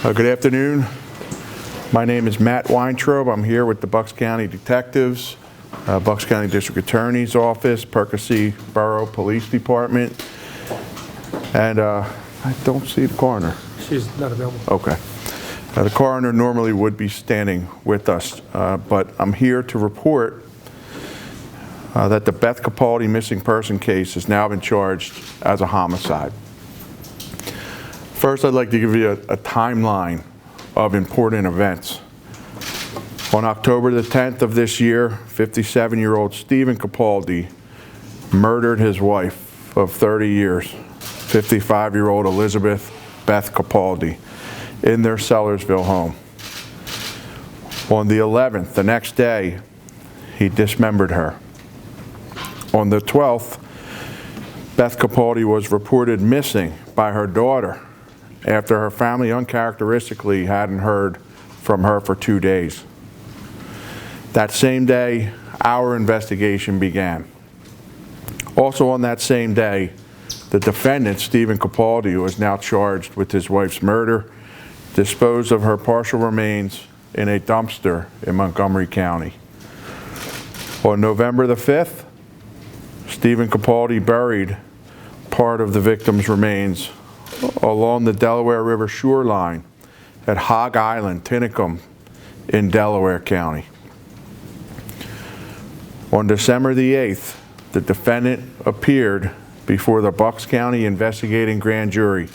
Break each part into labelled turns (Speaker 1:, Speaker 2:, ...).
Speaker 1: Good afternoon. My name is Matt Weintraub. I'm here with the Bucks County Detectives, Bucks County District Attorney's Office, Perkasie Borough Police Department, and I don't see the coroner.
Speaker 2: She's not available.
Speaker 1: Okay. The coroner normally would be standing with us, but I'm here to report that the Beth Capaldi missing person case has now been charged as a homicide. First, I'd like to give you a timeline of important events. On October the 10th of this year, 57-year-old Stephen Capaldi murdered his wife of 30 years, 55-year-old Elizabeth Beth Capaldi, in their Sellersville home. On the 11th, the next day, he dismembered her. On the 12th, Beth Capaldi was reported missing by her daughter after her family uncharacteristically hadn't heard from her for 2 days. That same day, our investigation began. Also on that same day, the defendant, Stephen Capaldi, who is now charged with his wife's murder, disposed of her partial remains in a dumpster in Montgomery County. On November the 5th, Stephen Capaldi buried part of the victim's remains along the Delaware River shoreline at Hog Island, Tinicum, in Delaware County. On December the 8th, the defendant appeared before the Bucks County investigating grand jury.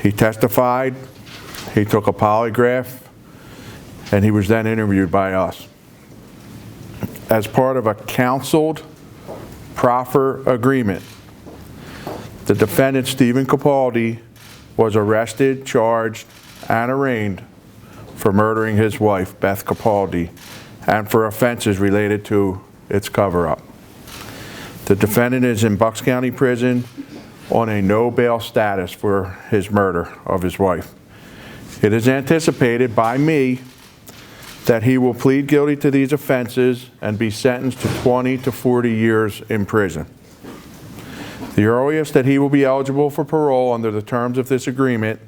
Speaker 1: He testified, he took a polygraph, and he was then interviewed by us. As part of a counseled proffer agreement, the defendant, Stephen Capaldi, was arrested, charged, and arraigned for murdering his wife, Beth Capaldi, and for offenses related to its cover-up. The defendant is in Bucks County Prison on a no bail status for his murder of his wife. It is anticipated by me that he will plead guilty to these offenses and be sentenced to 20 to 40 years in prison. The earliest that he will be eligible for parole under the terms of this agreement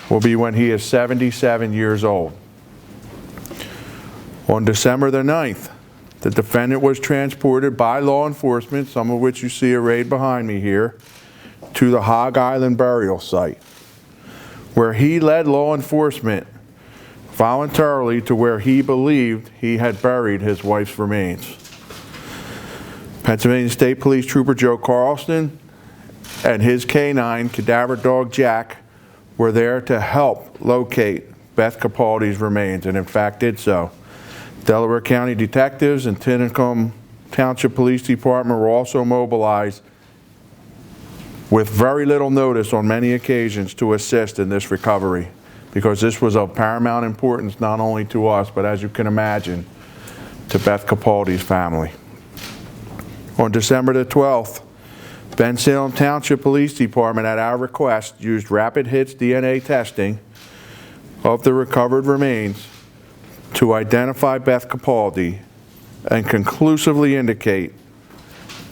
Speaker 1: will be when he is 77 years old. On December the 9th, the defendant was transported by law enforcement, some of which you see arrayed behind me here, to the Hog Island burial site, where he led law enforcement voluntarily to where he believed he had buried his wife's remains. Pennsylvania State Police Trooper Joe Carlson and his canine cadaver dog Jack were there to help locate Beth Capaldi's remains, and in fact did so. Delaware County detectives and Tinicum Township Police Department were also mobilized with very little notice on many occasions to assist in this recovery, because this was of paramount importance not only to us, but as you can imagine, to Beth Capaldi's family. On December the 12th, Ben Salem Township Police Department, at our request, used rapid hits DNA testing of the recovered remains to identify Beth Capaldi and conclusively indicate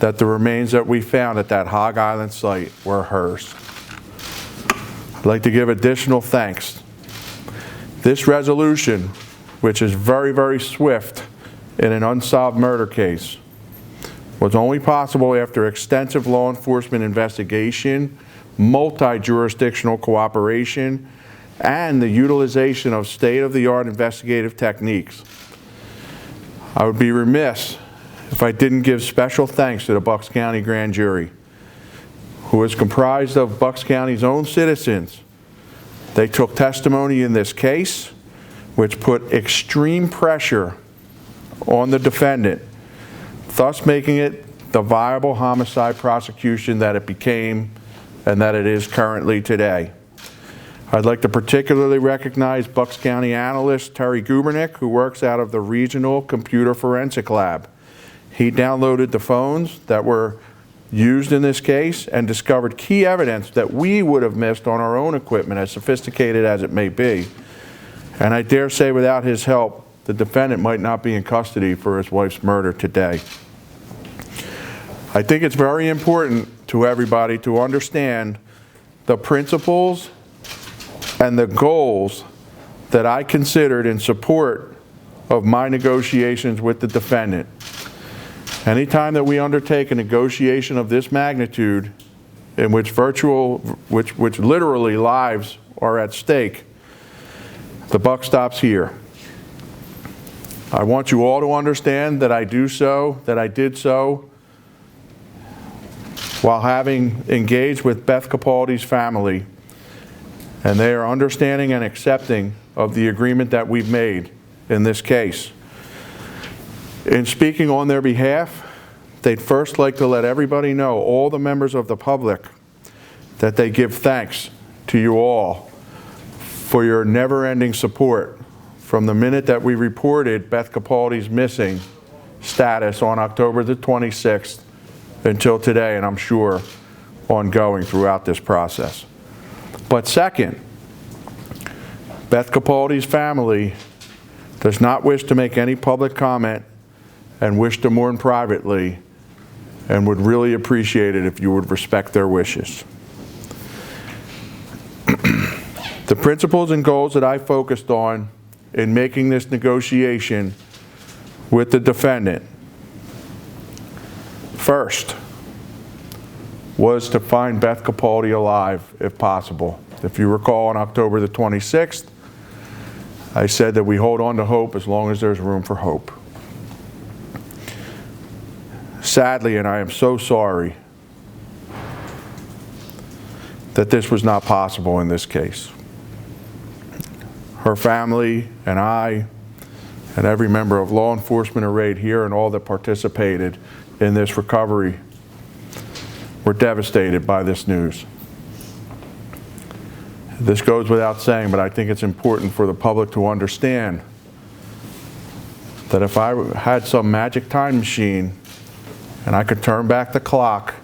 Speaker 1: that the remains that we found at that Hog Island site were hers. I'd like to give additional thanks. This resolution, which is very, very swift in an unsolved murder case, was only possible after extensive law enforcement investigation, multi-jurisdictional cooperation, and the utilization of state-of-the-art investigative techniques. I would be remiss if I didn't give special thanks to the Bucks County Grand Jury, who is comprised of Bucks County's own citizens. They took testimony in this case, which put extreme pressure on the defendant, thus making it the viable homicide prosecution that it became and that it is currently today. I'd like to particularly recognize Bucks County analyst Terry Gubernick, who works out of the Regional Computer Forensic Lab. He downloaded the phones that were used in this case and discovered key evidence that we would have missed on our own equipment, as sophisticated as it may be. And I dare say without his help, the defendant might not be in custody for his wife's murder today. I think it's very important to everybody to understand the principles and the goals that I considered in support of my negotiations with the defendant. Anytime that we undertake a negotiation of this magnitude, in which literally lives are at stake, the buck stops here. I want you all to understand that I did so while having engaged with Beth Capaldi's family, and they are understanding and accepting of the agreement that we've made in this case. In speaking on their behalf, they'd first like to let everybody know, all the members of the public, that they give thanks to you all for your never-ending support from the minute that we reported Beth Capaldi's missing status on October the 26th until today, and I'm sure ongoing throughout this process. But second, Beth Capaldi's family does not wish to make any public comment and wish to mourn privately, and would really appreciate it if you would respect their wishes. The principles and goals that I focused on in making this negotiation with the defendant, first, was to find Beth Capaldi alive if possible. If you recall, on October the 26th, I said that we hold on to hope as long as there's room for hope. Sadly, and I am so sorry, that this was not possible in this case. Her family and I and every member of law enforcement arrayed here and all that participated in this recovery were devastated by this news. This goes without saying, but I think it's important for the public to understand that if I had some magic time machine and I could turn back the clock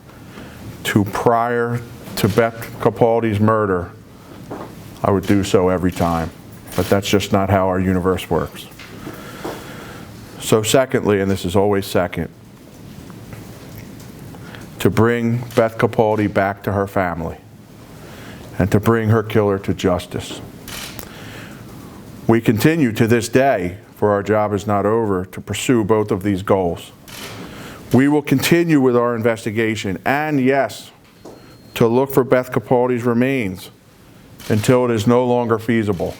Speaker 1: to prior to Beth Capaldi's murder, I would do so every time. But that's just not how our universe works. So secondly, and this is always second, to bring Beth Capaldi back to her family and to bring her killer to justice. We continue to this day, for our job is not over, to pursue both of these goals. We will continue with our investigation and, yes, to look for Beth Capaldi's remains until it is no longer feasible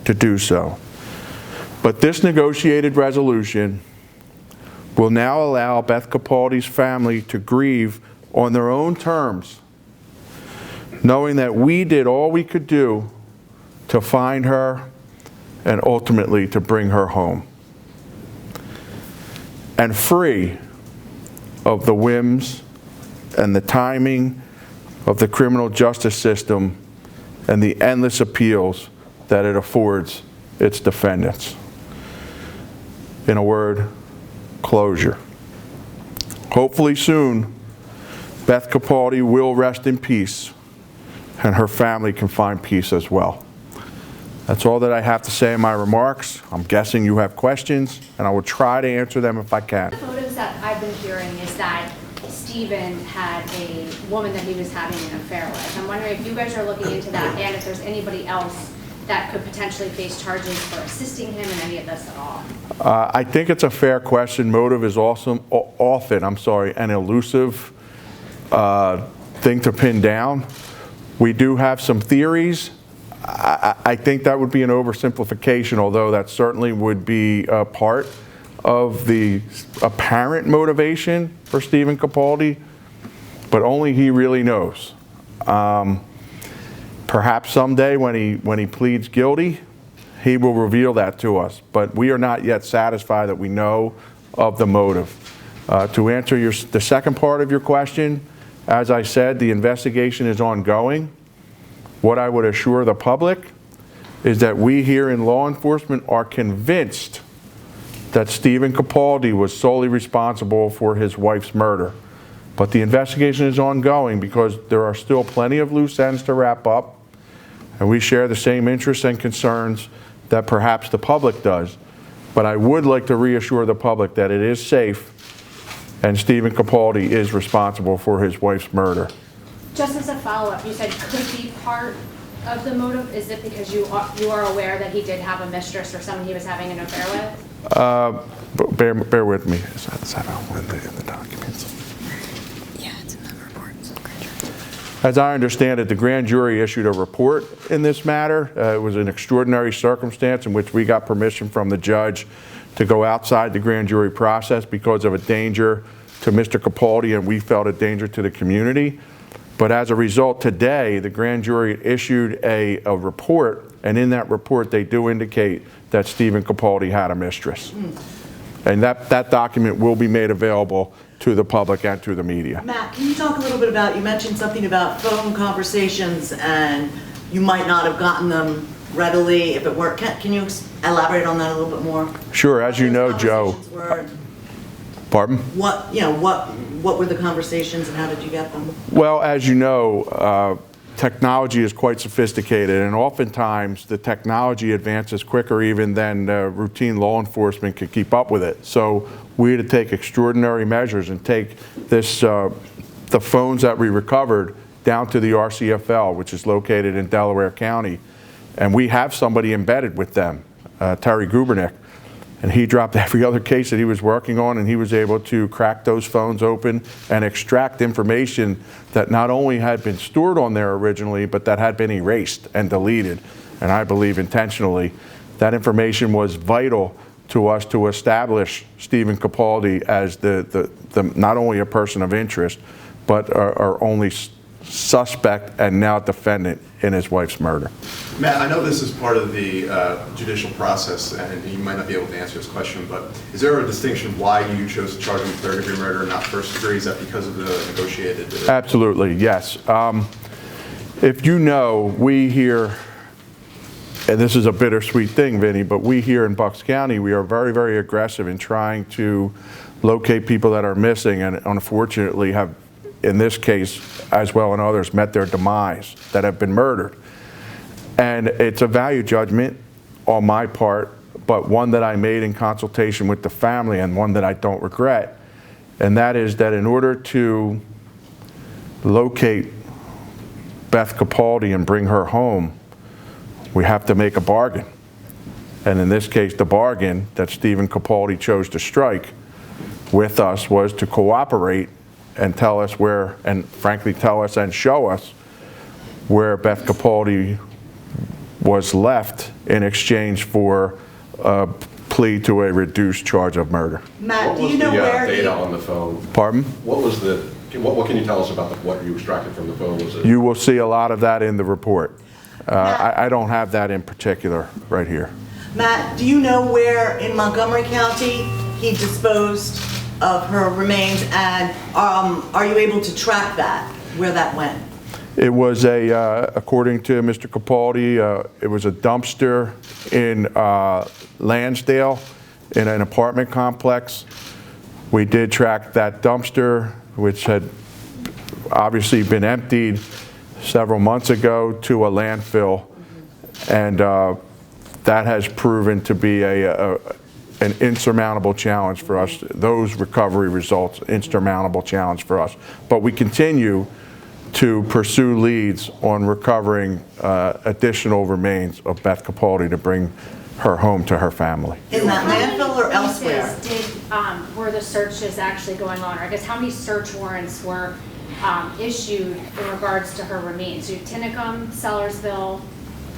Speaker 1: to do so. But this negotiated resolution will now allow Beth Capaldi's family to grieve on their own terms, knowing that we did all we could do to find her and ultimately to bring her home. And free of the whims and the timing of the criminal justice system and the endless appeals that it affords its defendants. In a word, closure. Hopefully soon, Beth Capaldi will rest in peace and her family can find peace as well. That's all that I have to say in my remarks. I'm guessing you have questions, and I will try to answer them if I can.
Speaker 2: The motives that I've been hearing is that Stephen had a woman that he was having an affair with. I'm wondering if you guys are looking into that and if there's anybody else that could potentially face charges for assisting him in any of this at all.
Speaker 1: I think it's a fair question. Motive is often an elusive thing to pin down. We do have some theories. I think that would be an oversimplification, although that certainly would be a part of the apparent motivation for Stephen Capaldi, but only he really knows. Perhaps someday when he pleads guilty, he will reveal that to us, but we are not yet satisfied that we know of the motive. To answer the second part of your question, as I said, the investigation is ongoing. What I would assure the public is that we here in law enforcement are convinced that Stephen Capaldi was solely responsible for his wife's murder. But the investigation is ongoing because there are still plenty of loose ends to wrap up, and we share the same interests and concerns that perhaps the public does. But I would like to reassure the public that it is safe and Stephen Capaldi is responsible for his wife's murder.
Speaker 2: Just as a follow-up, you said could be part of the motive? Is it because you are aware that he did have a mistress or someone he was having an affair with?
Speaker 1: Bear with me. Is that in the documents?
Speaker 3: Yeah, it's in the report.
Speaker 1: As I understand it, the grand jury issued a report in this matter. It was an extraordinary circumstance in which we got permission from the judge to go outside the grand jury process because of a danger to Mr. Capaldi, and we felt a danger to the community. But as a result, today, the grand jury issued a report, and in that report, they do indicate that Stephen Capaldi had a mistress. And that document will be made available to the public and to the media.
Speaker 4: Matt, can you talk a little bit about, you mentioned something about phone conversations and you might not have gotten them readily if it weren't. Can you elaborate on that a little bit more?
Speaker 1: Sure, as you know, Joe. Pardon?
Speaker 4: What were the conversations and how did you get them?
Speaker 1: Well, as you know, technology is quite sophisticated, and oftentimes the technology advances quicker even than routine law enforcement can keep up with it. So we had to take extraordinary measures and take this, the phones that we recovered down to the RCFL, which is located in Delaware County, and we have somebody embedded with them, Terry Gubernick. And he dropped every other case that he was working on, and he was able to crack those phones open and extract information that not only had been stored on there originally, but that had been erased and deleted, and I believe intentionally. That information was vital to us to establish Stephen Capaldi as the not only a person of interest, but our only suspect and now defendant in his wife's murder.
Speaker 5: Matt, I know this is part of the judicial process, and you might not be able to answer this question, but is there a distinction why you chose to charge him with third-degree murder and not first degree? Is that because of the negotiated?
Speaker 1: Absolutely, yes. If you know, we here, and this is a bittersweet thing, Vinny, but we here in Bucks County, we are very, very aggressive in trying to locate people that are missing, and unfortunately have, in this case, as well and others, met their demise, that have been murdered. And it's a value judgment on my part, but one that I made in consultation with the family and one that I don't regret. And that is that in order to locate Beth Capaldi and bring her home, we have to make a bargain. And in this case, the bargain that Stephen Capaldi chose to strike with us was to cooperate and tell us where, and frankly tell us and show us where Beth Capaldi was left in exchange for a plea to a reduced charge of murder.
Speaker 4: Matt, do you know where
Speaker 6: What was the data on the phone?
Speaker 1: Pardon?
Speaker 6: What was the, what can you tell us about what you extracted from the phone? Was it?
Speaker 1: You will see a lot of that in the report. I don't have that in particular right here.
Speaker 4: Matt, do you know where in Montgomery County he disposed of her remains, and are you able to track that, where that went?
Speaker 1: It was according to Mr. Capaldi, it was a dumpster in Lansdale in an apartment complex. We did track that dumpster, which had obviously been emptied several months ago, to a landfill, and that has proven to be an insurmountable challenge for us. Those recovery results, insurmountable challenge for us. But we continue to pursue leads on recovering additional remains of Beth Capaldi to bring her home to her family.
Speaker 4: In that landfill or elsewhere?
Speaker 2: Were the searches actually going on? Or I guess how many search warrants were issued in regards to her remains? So Tinicum, Sellersville,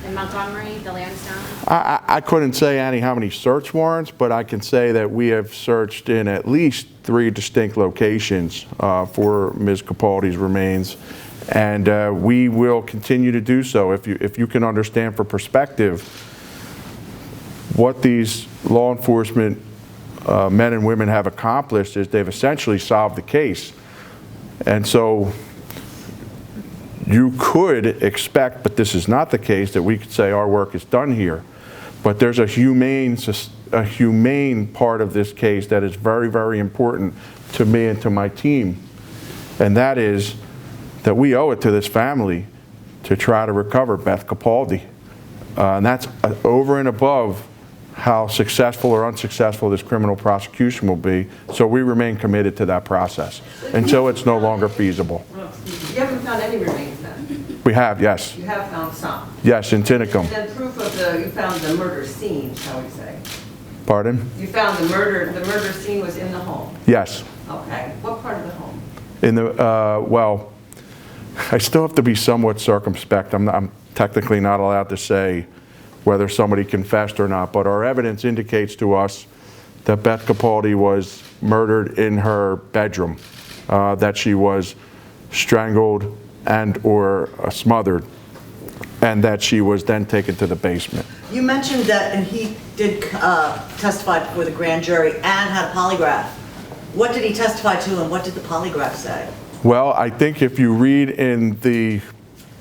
Speaker 2: and Montgomery, the Lansdowne?
Speaker 1: I couldn't say, Annie, how many search warrants, but I can say that we have searched in at least 3 distinct locations for Ms. Capaldi's remains, and we will continue to do so. If you can understand for perspective what these law enforcement men and women have accomplished is they've essentially solved the case. And so you could expect, but this is not the case, that we could say our work is done here. But there's a humane part of this case that is very, very important to me and to my team. And that is that we owe it to this family to try to recover Beth Capaldi. And that's over and above how successful or unsuccessful this criminal prosecution will be. So we remain committed to that process until it's no longer feasible.
Speaker 7: You haven't found any remains then?
Speaker 1: We have, yes.
Speaker 7: You have found some?
Speaker 1: Yes, in Tinicum.
Speaker 7: Then proof of you found the murder scene, shall we say?
Speaker 1: Pardon?
Speaker 7: You found the murder scene was in the home?
Speaker 1: Yes.
Speaker 7: Okay, what part of the home?
Speaker 1: In the, well, I still have to be somewhat circumspect. I'm technically not allowed to say whether somebody confessed or not, but our evidence indicates to us that Beth Capaldi was murdered in her bedroom, that she was strangled and or smothered, and that she was then taken to the basement.
Speaker 4: You mentioned that, and he did testify before the grand jury and had a polygraph. What did he testify to and what did the polygraph say?
Speaker 1: Well, I think if you read in the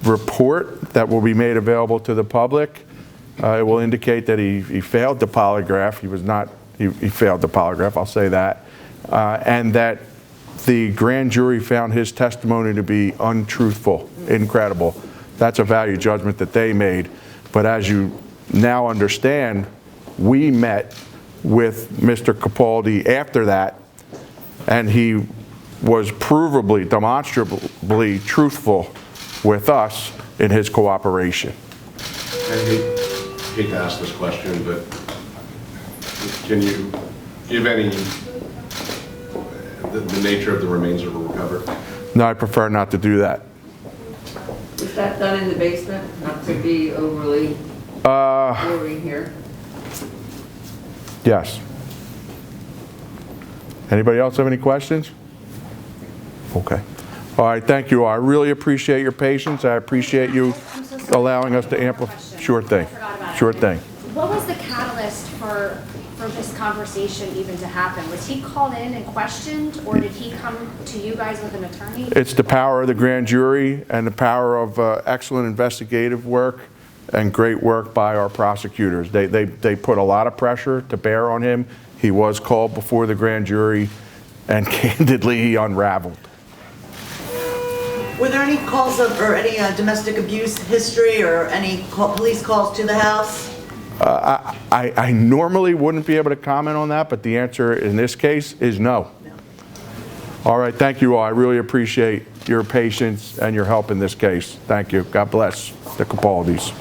Speaker 1: report that will be made available to the public, it will indicate that he failed the polygraph. He failed the polygraph, I'll say that. And that the grand jury found his testimony to be untruthful, incredible. That's a value judgment that they made. But as you now understand, we met with Mr. Capaldi after that, and he was provably, demonstrably truthful with us in his cooperation.
Speaker 6: I hate to ask this question, but can you give any, the nature of the remains that were recovered?
Speaker 1: No, I prefer not to do that.
Speaker 7: Was that done in the basement? Not to be overly boring here.
Speaker 1: Yes. Anybody else have any questions? Okay. All right, thank you all. I really appreciate your patience. I appreciate you
Speaker 2: I'm so sorry.
Speaker 1: allowing us to
Speaker 2: One more
Speaker 1: amplify.
Speaker 2: question.
Speaker 1: Sure thing.
Speaker 2: I forgot about it.
Speaker 1: Sure thing.
Speaker 2: What was the catalyst for this conversation even to happen? Was he called in and questioned, or did he come to you guys with an attorney?
Speaker 1: It's the power of the grand jury and the power of excellent investigative work and great work by our prosecutors. They put a lot of pressure to bear on him. He was called before the grand jury, and candidly, he unraveled.
Speaker 4: Were there any calls of, or any domestic abuse history or any police calls to the house?
Speaker 1: I normally wouldn't be able to comment on that, but the answer in this case is no.
Speaker 4: No.
Speaker 1: All right, thank you all. I really appreciate your patience and your help in this case. Thank you. God bless the Capaldis.